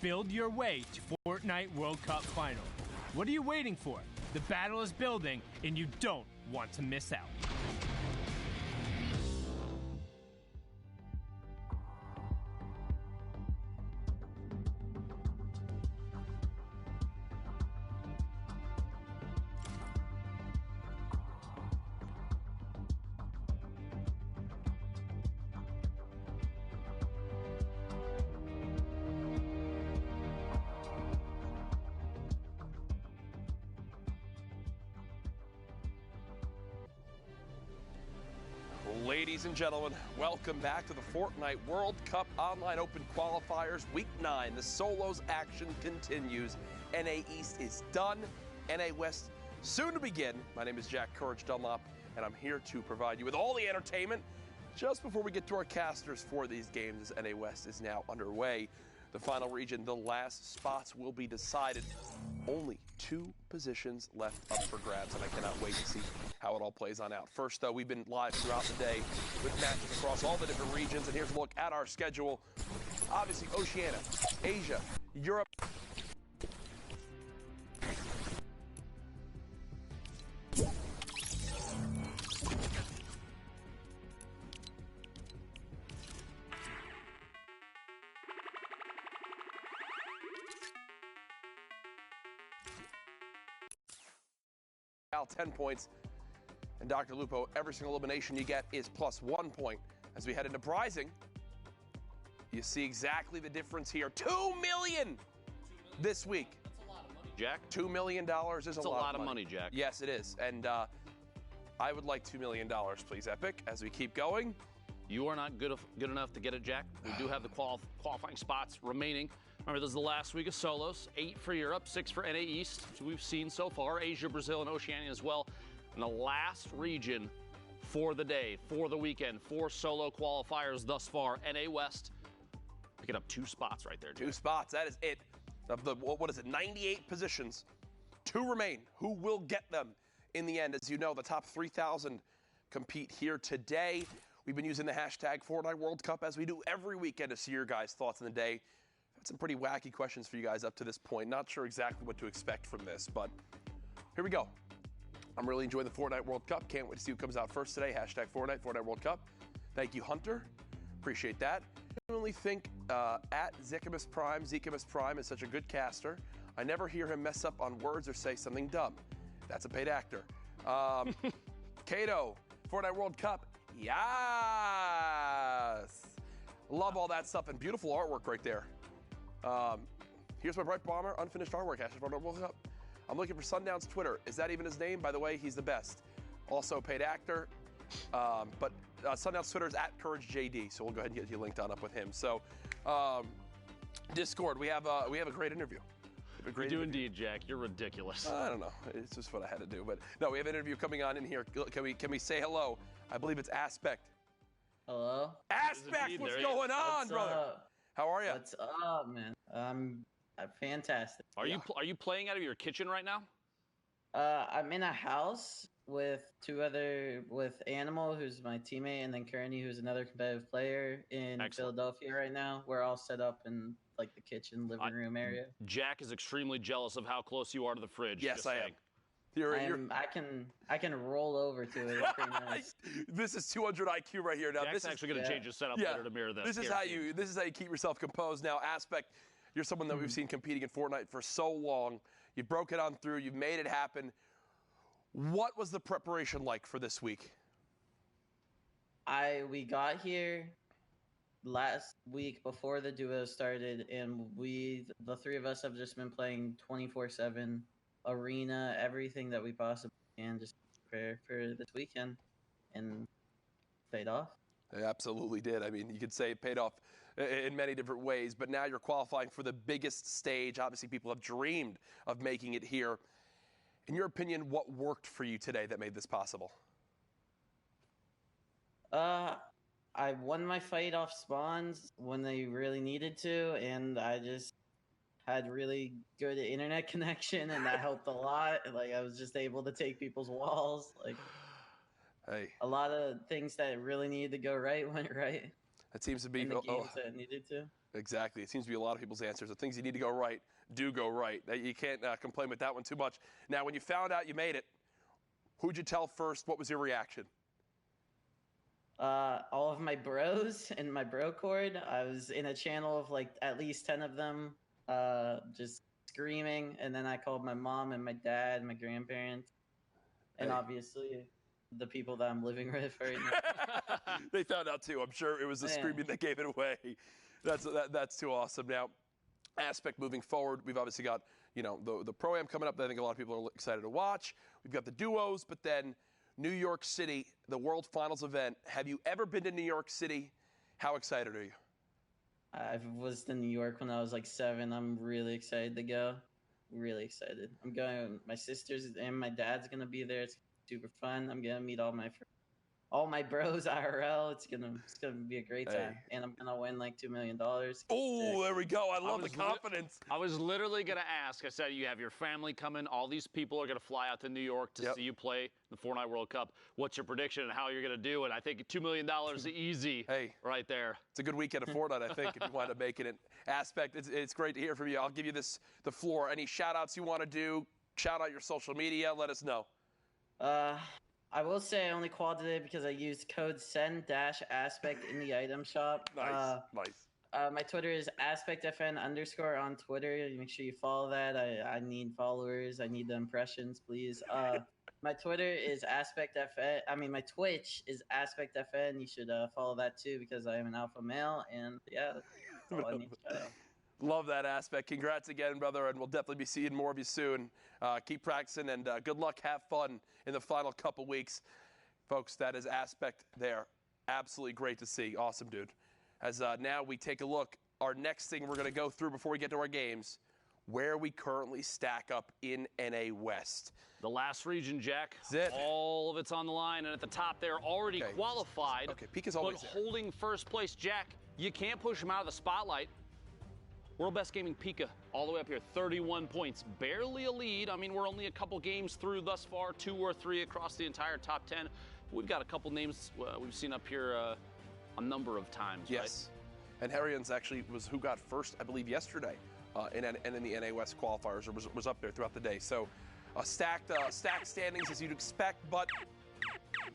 build your way to Fortnite World Cup Final. What are you waiting for? The battle is building, and you don't want to miss out. Ladies and gentlemen, welcome back to the Fortnite World Cup Online Open Qualifiers Week 9. The solos action continues. NA East is done. NA West soon to begin. My name is Jack Courage Dunlop, and I'm here to provide you with all the entertainment just before we get to our casters for these games, as NA West is now underway. The final region, the last spots will be decided. Only 2 positions left up for grabs, and I cannot wait to see how it all plays on out. First, though, we've been live throughout the day with matches across all the different regions, and here's a look at our schedule. Obviously, Oceania, Asia, Europe. Al 10 points, and Dr. Lupo, every single elimination you get is plus 1 point. As we head into Prizing, you see exactly the difference here. $2 million this week. That's a lot of money, Jack. $2 million is a lot of money, Jack. Yes, it is. And I would like $2 million, please, Epic, as we keep going. You are not good enough to get it, Jack. We do have the qualifying spots remaining. Remember, this is the last week of solos. 8 for Europe, 6 for NA East, which we've seen so far. Asia, Brazil, and Oceania as well. And the last region for the day, for the weekend, 4 solo qualifiers thus far. NA West picking up 2 spots right there, Jack. 2 spots, that is it. Of the, what is it, 98 positions. 2 remain. Who will get them in the end? As you know, the top 3,000 compete here today. We've been using the hashtag Fortnite World Cup as we do every weekend to see your guys' thoughts in the day. I've had some pretty wacky questions for you guys up to this point. Not sure exactly what to expect from this, but here we go. I'm really enjoying the Fortnite World Cup. Can't wait to see who comes out first today. Hashtag Fortnite World Cup. Thank you, Hunter. Appreciate that. I genuinely think at Zekimus Prime is such a good caster. I never hear him mess up on words or say something dumb. That's a paid actor. Kato, Fortnite World Cup. Yes! Love all that stuff and beautiful artwork right there. Here's my Bright Bomber, unfinished artwork, hashtag Fortnite World Cup. I'm looking for Sundown's Twitter. Is that even his name? By the way, he's the best. Also paid actor. But Sundown's Twitter is at CourageJD, so we'll go ahead and get you linked on up with him. So, Discord, we have a great interview. You do indeed, Jack. You're ridiculous. I don't know. It's just what I had to do. But no, we have an interview coming on in here. Can we say hello? I believe it's Aspect. Hello? Aspect, what's going on, brother? Up? How are you? What's up, man? I'm fantastic. Are you playing out of your kitchen right now? I'm in a house with with Animal, who's my teammate, and then Kearney, who's another competitive player in Philadelphia right now. We're all set up in like the kitchen, living room area. Jack is extremely jealous of how close you are to the fridge. Yes, I am. I can roll over to it. It's pretty nice. This is 200 IQ right here. Now, Jack's actually going to change his setup later to mirror this. This is how you keep yourself composed. Now, Aspect, you're someone that we've seen competing in Fortnite for so long. You broke it on through. You've made it happen. What was the preparation like for this week? We got here last week before the duo started, and the 3 of us have just been playing 24/7. Arena, everything that we possibly can, just prepare for this weekend, and paid off. It absolutely did. I mean, you could say it paid off in many different ways, but now you're qualifying for the biggest stage. Obviously, people have dreamed of making it here. In your opinion, what worked for you today that made this possible? I won my fight off spawns when they really needed to, and I just had really good internet connection, and that helped a lot. Like, I was just able to take people's walls. Like, hey, a lot of things that really needed to go right went right. That seems to be in the games that needed to. Exactly. It seems to be a lot of people's answers. The things you need to go right do go right. You can't complain with that one too much. Now, when you found out you made it, who'd you tell first? What was your reaction? All of my bros in my bro cord. I was in a channel of like at least 10 of them, just screaming. And then I called my mom and my dad, my grandparents, and obviously the people that I'm living with right now. They found out too. I'm sure it was the screaming that gave it away. That's too awesome. Now, Aspect moving forward, we've obviously got the Pro-Am coming up that I think a lot of people are excited to watch. We've got the duos, but then New York City, the World Finals event. Have you ever been to New York City? How excited are you? I was to New York when I was like 7. I'm really excited to go. Really excited. I'm going. My sisters and my dad's gonna be there. It's super fun. I'm gonna meet all my bros IRL. It's gonna be a great time, and I'm gonna win like $2 million. Oh, there we go. I love the confidence. I was literally gonna ask. I said you have your family coming. All these people are gonna fly out to New York to see you play the Fortnite World Cup. What's your prediction and how you're gonna do it? I think $2 million is easy. Right there. It's a good weekend of Fortnite, I think, if you wind up making it. Aspect, it's great to hear from you. I'll give you the floor. Any shout outs you want to do? Shout out your social media. Let us know. I will say I only quad today because I used code SEND-ASPECT in the item shop. Nice. My Twitter is AspectFN_ on Twitter. Make sure you follow that. I need followers. I need the impressions, please. My Twitter is AspectFN. My Twitch is AspectFN. You should follow that too because I am an alpha male. And yeah, that's all I need to shout out. Love that Aspect. Congrats again, brother, and we'll definitely be seeing more of you soon. Keep practicing, and good luck. Have fun in the final couple weeks. Folks, that is Aspect there. Absolutely great to see. Awesome, dude. As now we take a look, our next thing we're going to go through before we get to our games, where we currently stack up in NA West. The last region, Jack. That's it. All of it's on the line, and at the top they're already qualified. Okay, Peak is always but there. Holding first place, Jack, you can't push them out of the spotlight. World Best Gaming Pika all the way up here, 31 points. Barely a lead. We're only a couple games through thus far, 2 or 3 across the entire top 10. We've got a couple names we've seen up here a number of times, yes. Right? And Harrians actually was who got first, I believe, yesterday in the NA West qualifiers, or was up there throughout the day. So stacked standings as you'd expect, but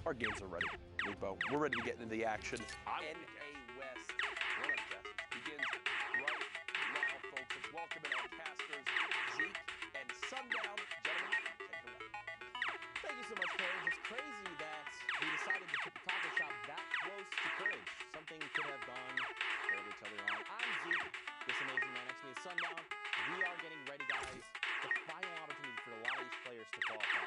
our games are ready, Lupo. We're ready to get into the action. NA West begins right now, folks. Let's welcome in our casters, Zeke and Sundown. Gentlemen, take it away. Thank you so much, Paige. It's crazy that we decided to put the taco shop that close to Courage. Something could have gone terribly, terribly wrong. I'm Zeke, this amazing man next to me is Sundown. We are getting ready, guys. The final opportunity for a lot of these players to qualify.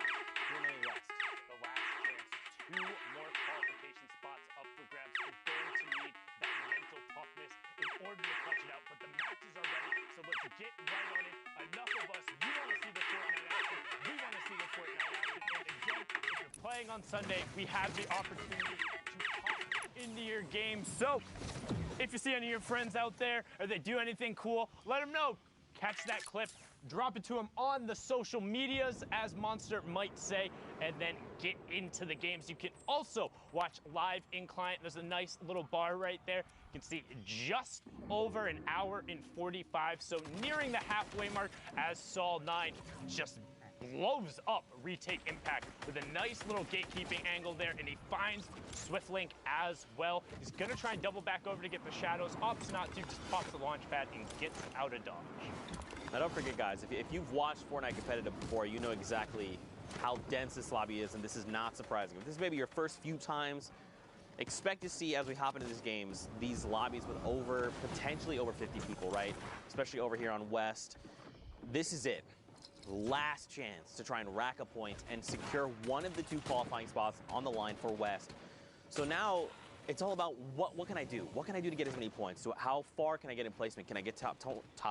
We're in West. The last chance. 2 more qualification spots up for grabs. You're going to need that mental toughness in order to clutch it out. But the matches are ready, so let's get right on it. Enough of us. We want to see the Fortnite action. We want to see the Fortnite action. And again, if you're playing on Sunday, we have the opportunity to pop into your game. So, if you see any of your friends out there or they do anything cool, let them know. Catch that clip, drop it to them on the social medias, as Monster might say, and then get into the games. You can also watch live in client. There's a nice little bar right there. You can see just over an hour and 45, so nearing the halfway mark as Sol 9 just blows up Retake Impact with a nice little gatekeeping angle there, and he finds Swiftlink as well. He's gonna try and double back over to get the shadows. Opts not to, just pops the launch pad and gets out of dodge. Now don't forget, guys, if you've watched Fortnite competitive before, you know exactly how dense this lobby is, and this is not surprising. If this is maybe your first few times, expect to see, as we hop into these games, these lobbies with potentially over 50 people, right? Especially over here on West. This is it. Last chance to try and rack up points and secure one of the 2 qualifying spots on the line for West. So now it's all about what can I do? What can I do to get as many points? So how far can I get in placement? Can I get top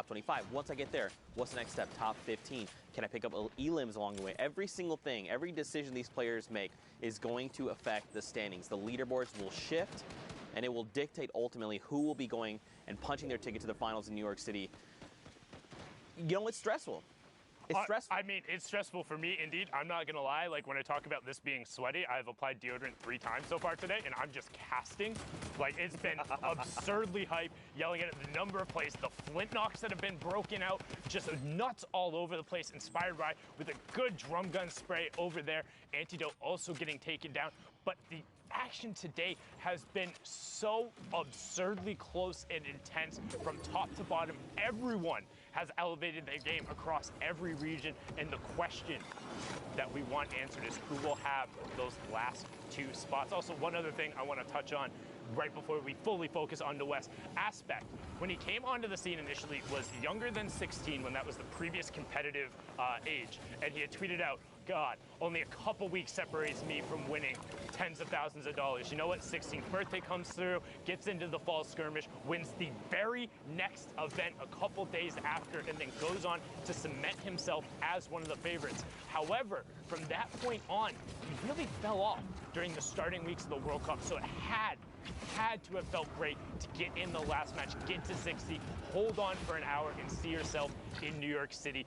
25? Once I get there, what's the next step? Top 15? Can I pick up elims along the way? Every single thing, every decision these players make is going to affect the standings. The leaderboards will shift, and it will dictate ultimately who will be going and punching their ticket to the finals in New York City. It's stressful. It's stressful. I mean, it's stressful for me, indeed. I'm not going to lie. Like, when I talk about this being sweaty, I've applied deodorant 3 times so far today, and I'm just casting. Like, it's been absurdly hype, yelling at the number of plays, the flint knocks that have been broken out, just nuts all over the place, inspired by with a good drum gun spray over there. Antidote also getting taken down. But the action today has been so absurdly close and intense from top to bottom. Everyone has elevated their game across every region, and the question that we want answered is who will have those last 2 spots. Also, one other thing I want to touch on right before we fully focus on the West. Aspect, when he came onto the scene initially, was younger than 16 when that was the previous competitive age, and he had tweeted out, God, only a couple weeks separates me from winning tens of thousands of dollars. You know what? 16th birthday comes through, gets into the fall skirmish, wins the very next event a couple days after, and then goes on to cement himself as one of the favorites. However, from that point on, he really fell off during the starting weeks of the World Cup, so it had to have felt great to get in the last match, get to 60, hold on for an hour, and see yourself in New York City.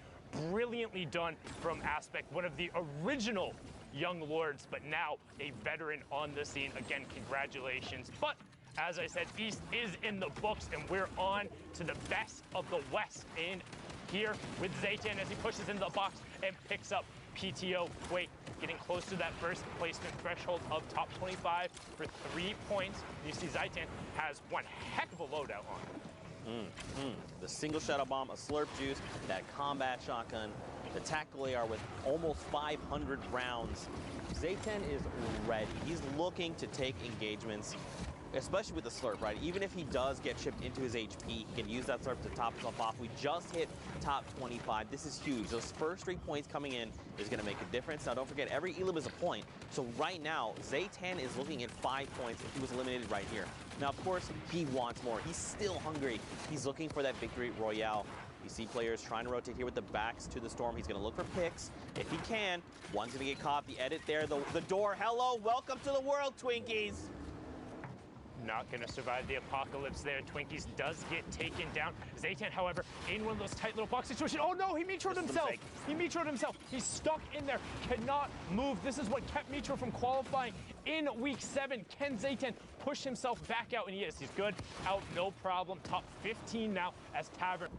Brilliantly done from Aspect, one of the original young lords, but now a veteran on the scene. Again, congratulations. But as I said, East is in the books, and we're on to the best of the West in here with Zaytan as he pushes into the box and picks up PTO Quake, getting close to that first placement threshold of top 25 for 3 points. You see Zaytan has one heck of a loadout on him. The single shadow bomb, a slurp juice, that combat shotgun, the tactical AR with almost 500 rounds. Zaytan is ready. He's looking to take engagements, especially with the slurp, right? Even if he does get chipped into his HP, he can use that slurp to top himself off. We just hit top 25. This is huge. Those first 3 points coming in is going to make a difference. Now, don't forget, every elim is a point. So right now, Zaytan is looking at 5 points if he was eliminated right here. Now, of course, he wants more. He's still hungry. He's looking for that victory royale. You see players trying to rotate here with the backs to the storm. He's going to look for picks. If he can, one's going to get caught. The edit there, the door. Hello, welcome to the world, Twinkies. Not going to survive the apocalypse there. Twinkies does get taken down. Zaytan, however, in one of those tight little box situations. Oh no, he metroed himself. He metroed himself. He's stuck in there, cannot move. This is what kept Metro from qualifying in week 7. Can Zaytan push himself back out? And yes, he's good. Out, no problem. Top 15 now as Tavern.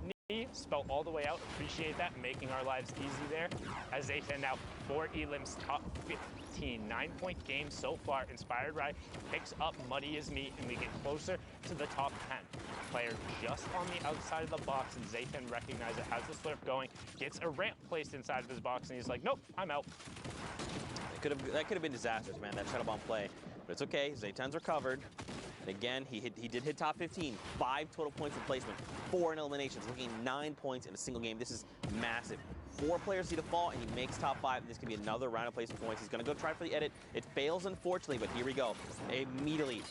Spell all the way out. Appreciate that. Making our lives easy there. As Zaytan now 4 elims, top 15. 9-point game so far. Inspired Ride picks up Muddy as Me, and we get closer to the top 10. Player just on the outside of the box, and Zaytan recognizes it, has the slurp going, gets a ramp placed inside of his box, and he's like, nope, I'm out. That could have been disastrous, man, that shadow bomb play. But it's okay. Zaytan's recovered. And again, he did hit top 15. 5 total points in placement, 4 in eliminations, looking 9 points in a single game. This is massive. 4 players see the fall, and he makes top 5. This could be another round of placement points. He's going to go try for the edit. It fails, unfortunately, but here we go. Immediately.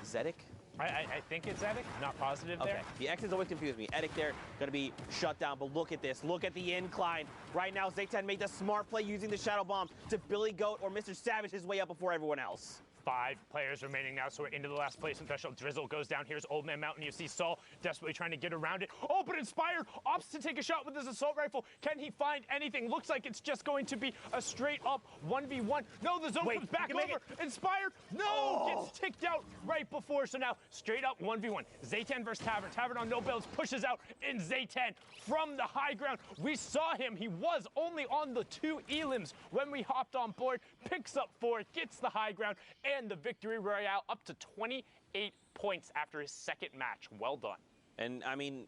Zedek? I think it's Edic, not positive there. Okay, the X's always confuse me. Edic there, going to be shut down, but look at this. Look at the incline. Right now, Zaytan made the smart play using the Shadow Bomb to Billy Goat or Mr. Savage his way up before everyone else. 5 players remaining now, so we're into the last placement threshold. Drizzle goes down. Here's Old Man Mountain. You see Saul desperately trying to get around it. Oh, but Inspired opts to take a shot with his assault rifle. Can he find anything? Looks like it's just going to be a straight up 1v1. No, the zone comes back over. Inspired, no, gets ticked out right before. So now straight up 1v1. Zaytan versus Tavern. Tavern on no bells pushes out, and Zaytan from the high ground. We saw him. He was only on the 2 elims when we hopped on board. Picks up 4, gets the high ground, and the victory royale up to 28 points after his second match. Well done. And I mean,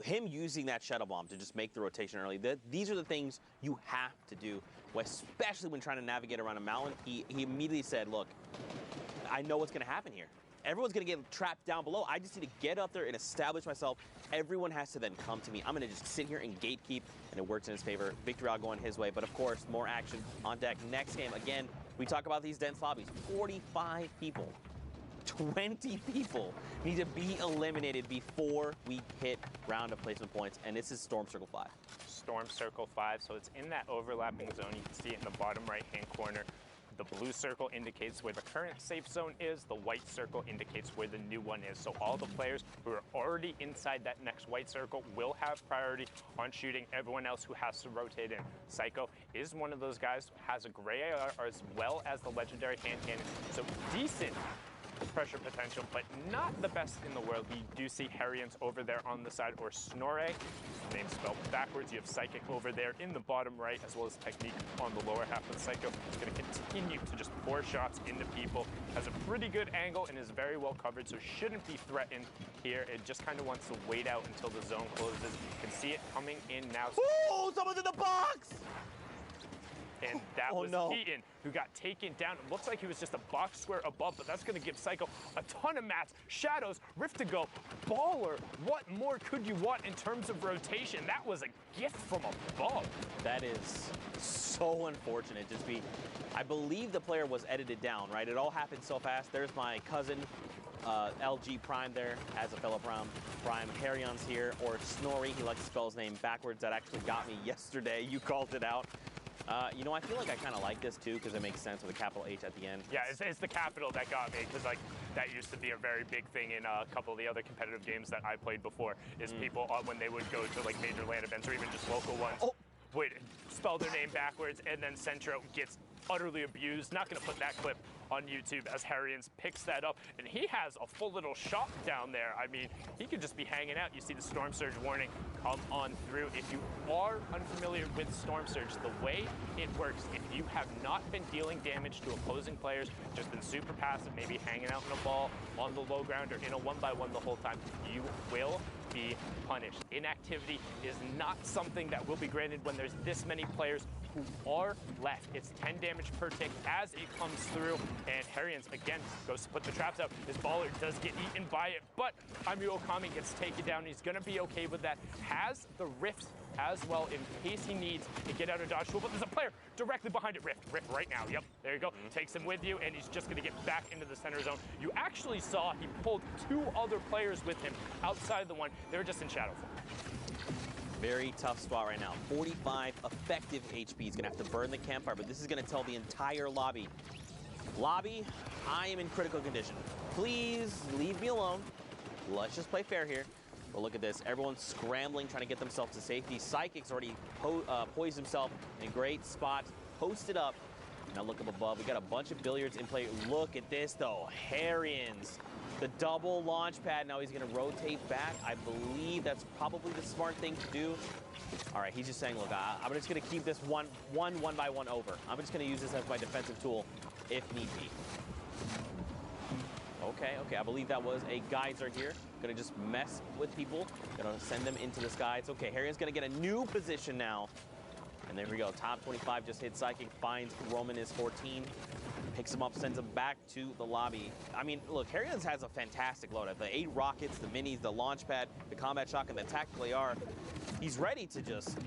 him using that Shadow Bomb to just make the rotation early, these are the things you have to do, especially when trying to navigate around a mountain. He immediately said, look, I know what's going to happen here. Everyone's going to get trapped down below. I just need to get up there and establish myself. Everyone has to then come to me. I'm going to just sit here and gatekeep, and it works in his favor. Victory all going his way, but of course, more action on deck. Next game, again, we talk about these dense lobbies. 45 people, 20 people need to be eliminated before we hit round of placement points, and this is Storm Circle 5. Storm Circle 5, so it's in that overlapping zone. You can see it in the bottom right-hand corner. The blue circle indicates where the current safe zone is. The white circle indicates where the new one is. So all the players who are already inside that next white circle will have priority on shooting. Everyone else who has to rotate in. Psycho is one of those guys who has a gray AR as well as the legendary hand cannon. So decent pressure potential, but not the best in the world. You do see Harrians over there on the side, or Snorre, name spelled backwards. You have Psychic over there in the bottom right, as well as Technique on the lower half of Psycho. He's going to continue to just pour shots into people. Has a pretty good angle and is very well covered, so shouldn't be threatened here. It just kind of wants to wait out until the zone closes. You can see it coming in now. Ooh, someone's in the box! And that was Keaton, who got taken down. It looks like he was just a box square above, but that's going to give Psycho a ton of mats, shadows, rift to go, baller. What more could you want in terms of rotation? That was a gift from above. That is so unfortunate. I believe the player was edited down, right? It all happened so fast. There's my cousin, LG Prime there, as a fellow Prime. Harrion's here, or Snorri. He likes to spell his name backwards. That actually got me yesterday. You called it out. You know, I feel like I kind of like this too because it makes sense with a capital H at the end. Yeah, it's the capital that got me, because like that used to be a very big thing in a couple of the other competitive games that I played before. Is people when they would go to like major LAN events or even just local ones, would spell their name backwards, and then Centro gets utterly abused. Not going to put that clip on YouTube as Harrians picks that up, and he has a full little shop down there. I mean, he could just be hanging out. You see the Storm Surge warning come on through. If you are unfamiliar with Storm Surge, the way it works, if you have not been dealing damage to opposing players, just been super passive, maybe hanging out in a ball on the low ground or in a 1-by-1 the whole time, you will be punished. Inactivity is not something that will be granted when there's this many players who are left. It's 10 damage per tick as it comes through, and Harrians again goes to put the traps out. His baller does get eaten by it, but Amiru Okami gets taken down. He's gonna be okay with that. Has the rift as well in case he needs to get out of dodge tool, but there's a player directly behind it. Rift right now. Yep, there you go. Takes him with you, and he's just gonna get back into the center zone. You actually saw he pulled 2 other players with him outside the one. They were just in shadow form. Very tough spot right now. 45 effective HP. He's gonna have to burn the campfire, but this is gonna tell the entire lobby. Lobby, I am in critical condition. Please leave me alone. Let's just play fair here. But look at this. Everyone's scrambling, trying to get themselves to safety. Psychic's already poised himself in a great spot, posted up. Now look up above. We got a bunch of billiards in play. Look at this, though. Harrians. The double launch pad. Now he's going to rotate back. I believe that's probably the smart thing to do. All right, he's just saying, look, I'm just going to keep this one by one over. I'm just going to use this as my defensive tool if need be. Okay, I believe that was a geyser here. Gonna just mess with people. Gonna send them into the sky. It's okay. Harrian's gonna get a new position now. And there we go. Top 25 just hit Psychic. Finds Roman is 14. Picks him up, sends him back to the lobby. I mean, look, Harrians has a fantastic loadout. The 8 rockets, the minis, the launch pad, the combat shotgun, the tactical AR. He's ready to just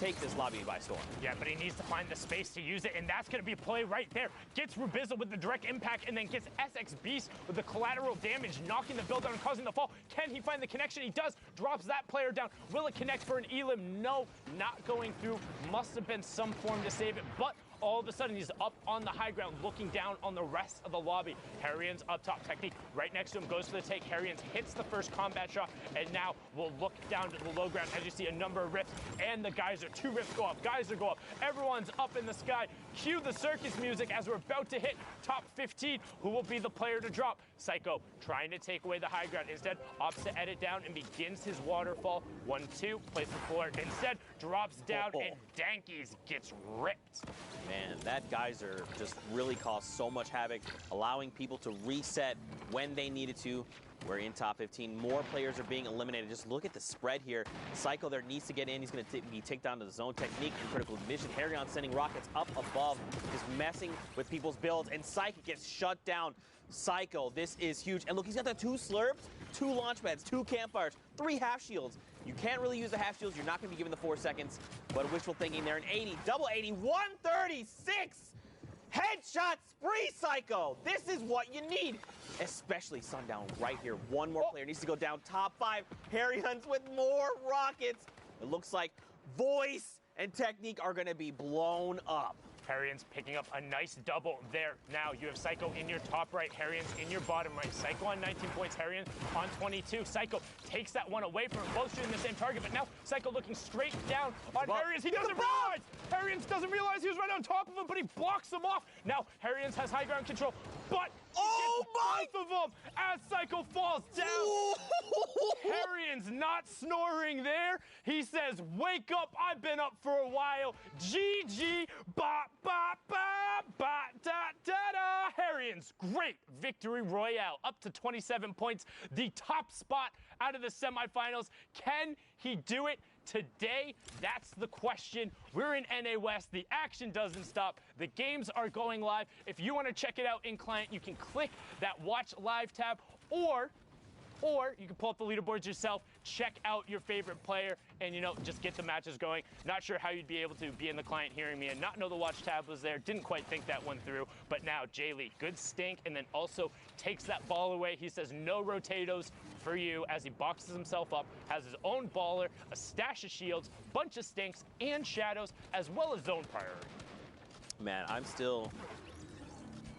take this lobby by storm. Yeah, but he needs to find the space to use it, and that's going to be a play right there. Gets Rubizzle with the direct impact, and then gets SX Beast with the collateral damage, knocking the build down and causing the fall. Can he find the connection? He does. Drops that player down. Will it connect for an Elim? No, not going through. Must have been some form to save it, but all of a sudden he's up on the high ground looking down on the rest of the lobby. Harrians up top. Technique right next to him, goes for the take. Harrians hits the first combat shot, and now we'll look down to the low ground as you see a number of rifts, and the geyser. 2 rifts go up, geyser go up. Everyone's up in the sky. Cue the circus music as we're about to hit top 15. Who will be the player to drop? Psycho trying to take away the high ground. Instead, opts to edit down and begins his waterfall. 1-2, plays the floor. Instead, drops down, and Dankies gets ripped. Man, that geyser just really caused so much havoc, allowing people to reset when they needed to. We're in top 15. More players are being eliminated. Just look at the spread here. Psycho there needs to get in. He's going to be taken down to the zone. Technique and critical mission. Harrion sending rockets up above, just messing with people's builds. And Psychic gets shut down. Psycho, this is huge. And look, he's got the 2 slurps, 2 launch pads, 2 campfires, 3 half shields. You can't really use the half shields. You're not going to be given the 4 seconds. But wishful thinking there. An 80, double 80, 136. Headshot spree, Psycho. This is what you need. Especially Sundown right here. One more player needs to go down. Top 5. Harrions with more rockets. It looks like Voice and Technique are going to be blown up. Harrians picking up a nice double there. Now you have Psycho in your top right, Harrians in your bottom right. Psycho on 19 points, Harrians on 22. Psycho takes that one away from him, both shooting the same target, but now Psycho looking straight down on Harrians. He doesn't realize! Harrians doesn't realize he was right on top of him, but he blocks him off. Now Harrians has high ground control, but both of them as Psycho falls down. Harrians not snoring there. He says, wake up, I've been up for a while. GG, ba, ba, ba, ba, da, da, da. Harrians, great victory royale, up to 27 points, the top spot out of the semifinals. Can he do it today? That's the question. We're in NA West. The action doesn't stop. The games are going live. If you want to check it out in client, you can click that watch live tab, or you can pull up the leaderboards yourself, check out your favorite player, and, you know, just get the matches going. Not sure how you'd be able to be in the client hearing me and not know the watch tab was there. Didn't quite think that one through. But now, Jaylee, good stink, and then also takes that ball away. He says, no rotatos for you, as he boxes himself up, has his own baller, a stash of shields, bunch of stinks, and shadows, as well as zone priority. Man, I'm still...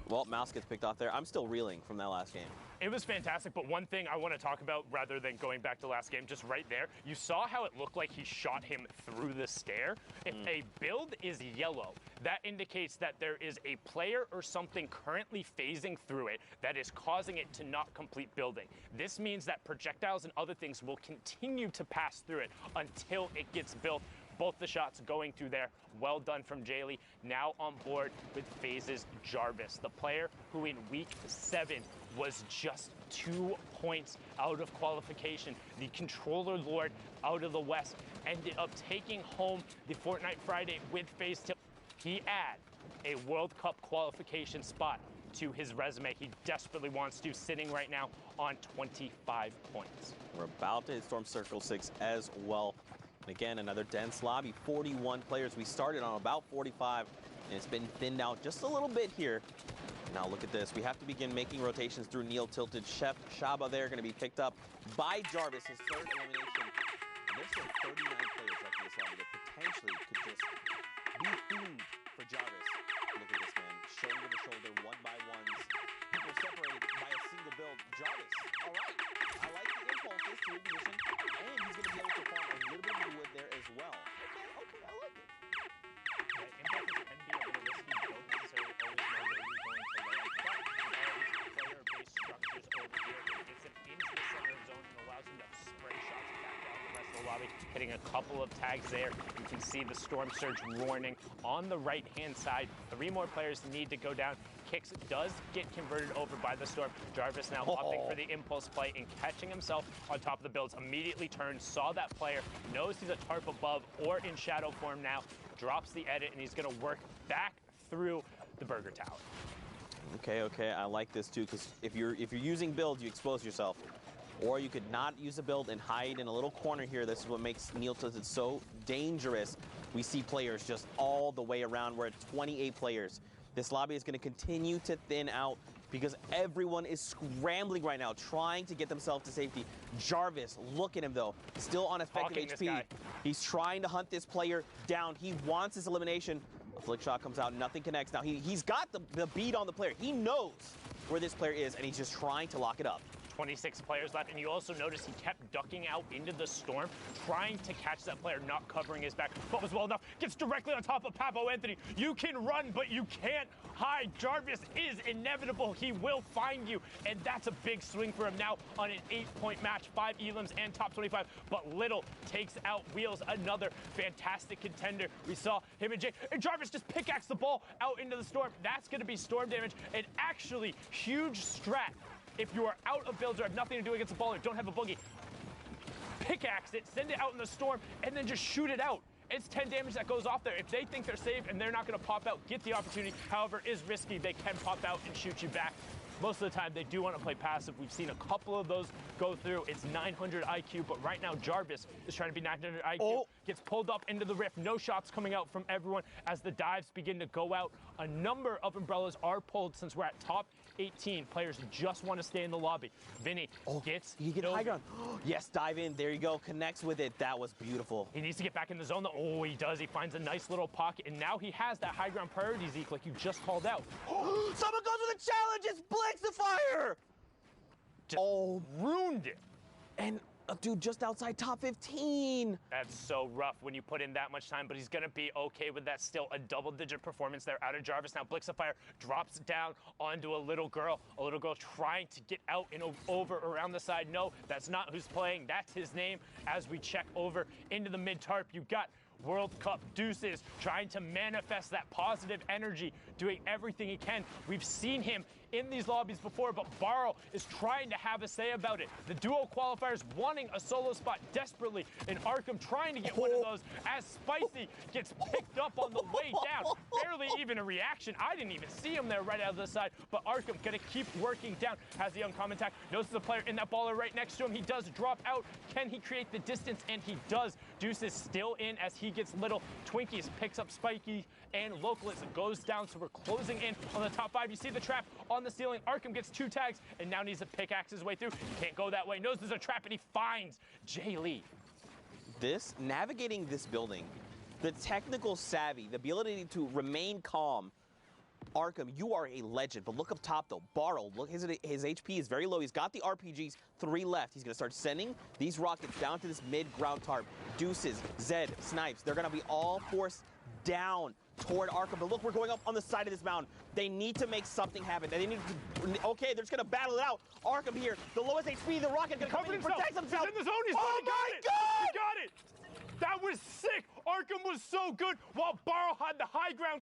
Well, Mouse gets picked off there. I'm still reeling from that last game. It was fantastic, but one thing I want to talk about rather than going back to last game, just right there, you saw how it looked like he shot him through the stair. If a build is yellow, that indicates that there is a player or something currently phasing through it that is causing it to not complete building. This means that projectiles and other things will continue to pass through it until it gets built. Both the shots going through there. Well done from Jaylee. Now on board with Phases Jarvis, the player who in week 7 was just 2 points out of qualification. The controller lord out of the West ended up taking home the Fortnite Friday with Phase 2. He add a World Cup qualification spot to his resume. He desperately wants to, sitting right now on 25 points. We're about to hit Storm Circle 6 as well. And again, another dense lobby, 41 players. We started on about 45, and it's been thinned out just a little bit here. Now look at this. We have to begin making rotations through Neil Tilted. Chef Shaba there going to be picked up by Jarvis, his third elimination. And there's still 39 players left in this lobby that potentially could just be food for Jarvis. Look at this, man. Shoulder to shoulder, one by ones. People separated by a single build. Jarvis, all right. I like the impulses to reposition, and he's going to be able to farm a little bit of the wood there as well. Okay, I like it. Yeah, impulses can be a little risky. You don't necessarily always know where you're going to land. But with all these player-based structures over here, it gets him into the center of zone and allows him to spray shots back down the rest of the lobby, hitting a couple of tags there. You can see the Storm Surge warning on the right-hand side. 3 more players need to go down. Kicks does get converted over by the Storm. Jarvis now opting for the impulse play and catching himself on top of the builds. Immediately turns, saw that player, knows he's a tarp above or in shadow form now, drops the edit, and he's going to work back through the Burger Tower. Okay, I like this too, because if you're using build, you expose yourself. Or you could not use a build and hide in a little corner here. This is what makes Neil Tilted so dangerous. We see players just all the way around. We're at 28 players. This lobby is going to continue to thin out because everyone is scrambling right now, trying to get themselves to safety. Jarvis, look at him though, still on effective HP. He's trying to hunt this player down. He wants his elimination. A flick shot comes out, nothing connects. Now he's got the beat on the player. He knows where this player is, and he's just trying to lock it up. 26 players left, and you also notice he kept ducking out into the storm, trying to catch that player, not covering his back, but was well enough. Gets directly on top of Pavo Anthony. You can run, but you can't hide. Jarvis is inevitable. He will find you, and that's a big swing for him now on an 8-point match, 5 elims and top 25, but Little takes out Wheels, another fantastic contender. We saw him and Jay, and Jarvis just pickaxe the ball out into the storm. That's going to be storm damage, and actually huge strat. If you are out of builds or have nothing to do against the ball or don't have a boogie, pickaxe it, send it out in the storm, and then just shoot it out. It's 10 damage that goes off there. If they think they're safe and they're not going to pop out, get the opportunity. However, it is risky. They can pop out and shoot you back. most of the time they do want to play passive. We've seen a couple of those go through. It's 900 IQ, but right now Jarvis is trying to be 900 IQ. Gets pulled up into the rift. No shots coming out from everyone as the dives begin to go out. A number of umbrellas are pulled since we're at top 18. Players just want to stay in the lobby. Vinny gets You get high ground. Yes, dive in. There you go. Connects with it. That was beautiful. He needs to get back in the zone. Oh, he does. He finds a nice little pocket, and now he has that high ground priority, Zeke, like you just called out. Someone goes with a challenge. It's Blixifier. Just ruined it. And a dude just outside top 15. That's so rough when you put in that much time, but he's going to be okay with that. Still a double-digit performance there out of Jarvis. Now Blixifier drops down onto a little girl trying to get out and over around the side. No, that's not who's playing. That's his name. As we check over into the mid-tarp, you got World Cup Deuces trying to manifest that positive energy, doing everything he can. We've seen him in these lobbies before, but Barrow is trying to have a say about it. The duo qualifiers wanting a solo spot desperately, and Arkham trying to get one of those as Spicy gets picked up on the way down. Barely even a reaction. I didn't even see him there right out of the side, but Arkham gonna keep working down. Has the uncommon attack, notices the player in that baller right next to him. He does drop out. Can he create the distance? And he does. Deuce is still in as he gets little. Twinkies picks up Spiky and Localist goes down, so we're closing in on the top 5. You see the trap on the ceiling. Arkham gets 2 tags and now needs to pickaxe his way through. He can't go that way. Knows there's a trap and he finds Jay Lee. Navigating this building, the technical savvy, the ability to remain calm. Arkham, you are a legend, but look up top though. Barrow, look, his HP is very low. He's got the RPGs, 3 left. He's gonna start sending these rockets down to this mid-ground tarp. Deuces, Zed, Snipes, they're gonna be all forced down toward Arkham. But look, we're going up on the side of this mountain. They need to make something happen. They need to, okay, they're just gonna battle it out. Arkham here, the lowest HP, the rocket gonna come in and protect himself. He's in the zone, he's oh my God! He got it! That was sick! Arkham was so good while Barrow had the high ground